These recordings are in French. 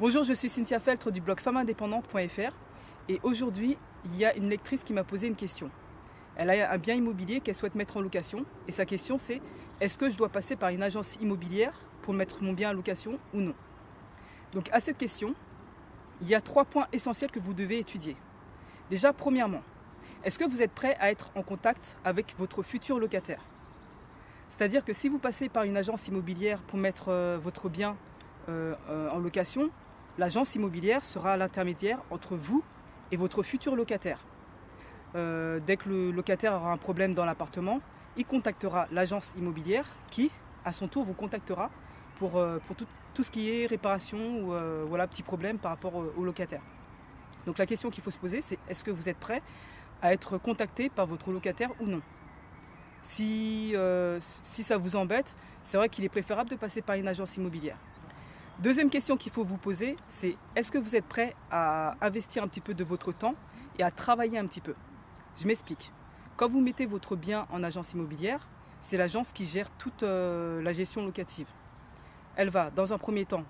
Bonjour, je suis Cynthia Feltre du blog femmeindépendante.fr et aujourd'hui, il y a une lectrice qui m'a posé une question. Elle a un bien immobilier qu'elle souhaite mettre en location et sa question c'est: est-ce que je dois passer par une agence immobilière pour mettre mon bien en location ou non? Donc à cette question, il y a 3 points essentiels que vous devez étudier. Déjà, premièrement, est-ce que vous êtes prêt à être en contact avec votre futur locataire? C'est-à-dire que si vous passez par une agence immobilière pour mettre votre bien en location, l'agence immobilière sera l'intermédiaire entre vous et votre futur locataire. Dès que le locataire aura un problème dans l'appartement, il contactera l'agence immobilière qui, à son tour, vous contactera pour tout ce qui est réparation ou voilà, petits problèmes par rapport au locataire. Donc la question qu'il faut se poser, c'est: est-ce que vous êtes prêt à être contacté par votre locataire ou non? Si ça vous embête, c'est vrai qu'il est préférable de passer par une agence immobilière. Deuxième question qu'il faut vous poser, c'est: est-ce que vous êtes prêt à investir un petit peu de votre temps et à travailler un petit peu? Je m'explique. Quand vous mettez votre bien en agence immobilière, c'est l'agence qui gère toute la gestion locative. Elle va, dans un premier temps,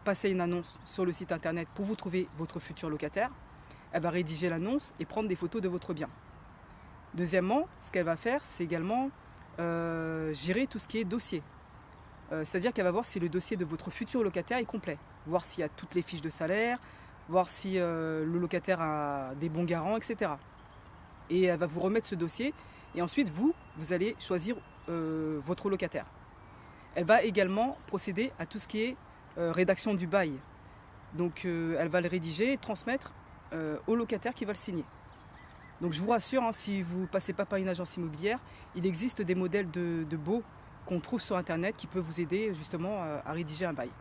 passer une annonce sur le site internet pour vous trouver votre futur locataire. Elle va rédiger l'annonce et prendre des photos de votre bien. Deuxièmement, ce qu'elle va faire, c'est également gérer tout ce qui est dossier. C'est-à-dire qu'elle va voir si le dossier de votre futur locataire est complet, voir s'il y a toutes les fiches de salaire, voir si le locataire a des bons garants, etc. Et elle va vous remettre ce dossier et ensuite vous allez choisir votre locataire. Elle va également procéder à tout ce qui est rédaction du bail. Donc elle va le rédiger et transmettre au locataire qui va le signer. Donc je vous rassure, si vous ne passez pas par une agence immobilière, il existe des modèles de baux qu'on trouve sur internet qui peuvent vous aider justement à rédiger un bail.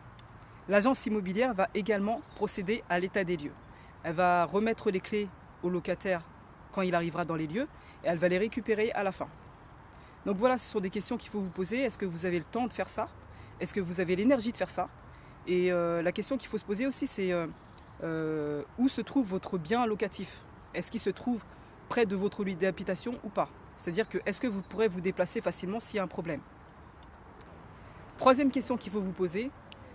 L'agence immobilière va également procéder à l'état des lieux. Elle va remettre les clés au locataire quand il arrivera dans les lieux et elle va les récupérer à la fin. Donc voilà, ce sont des questions qu'il faut vous poser. Est-ce que vous avez le temps de faire ça? Est-ce que vous avez l'énergie de faire ça? Et la question qu'il faut se poser aussi, c'est où se trouve votre bien locatif? Est-ce qu'il se trouve près de votre lieu d'habitation ou pas? C'est-à-dire que est-ce que vous pourrez vous déplacer facilement s'il y a un problème? Troisième question qu'il faut vous poser,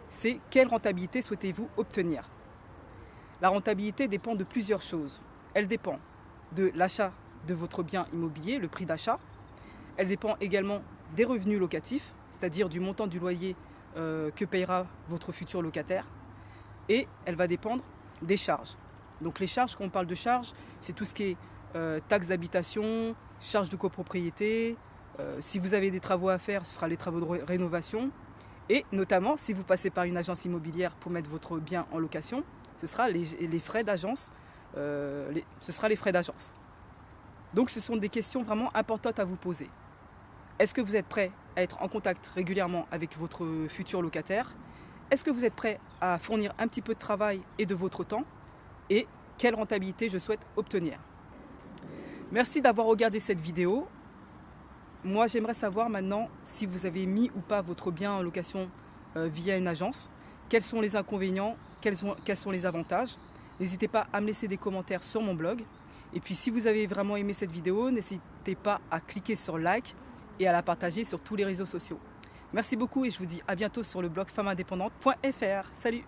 c'est: quelle rentabilité souhaitez-vous obtenir? La rentabilité dépend de plusieurs choses. Elle dépend de l'achat de votre bien immobilier, le prix d'achat. Elle dépend également des revenus locatifs, c'est-à-dire du montant du loyer que payera votre futur locataire. Et elle va dépendre des charges. Donc les charges, quand on parle de charges, c'est tout ce qui est taxes d'habitation, charges de copropriété. Si vous avez des travaux à faire, ce sera les travaux de rénovation. Et notamment, si vous passez par une agence immobilière pour mettre votre bien en location, ce sera les frais d'agence. Ce sera les frais d'agence. Donc ce sont des questions vraiment importantes à vous poser. Est-ce que vous êtes prêt à être en contact régulièrement avec votre futur locataire? Est-ce que vous êtes prêt à fournir un petit peu de travail et de votre temps? Et quelle rentabilité je souhaite obtenir? Merci d'avoir regardé cette vidéo. Moi, j'aimerais savoir maintenant si vous avez mis ou pas votre bien en location via une agence. Quels sont les inconvénients? Quels sont les avantages? N'hésitez pas à me laisser des commentaires sur mon blog. Et puis si vous avez vraiment aimé cette vidéo, n'hésitez pas à cliquer sur like et à la partager sur tous les réseaux sociaux. Merci beaucoup et je vous dis à bientôt sur le blog femmeindépendante.fr. Salut!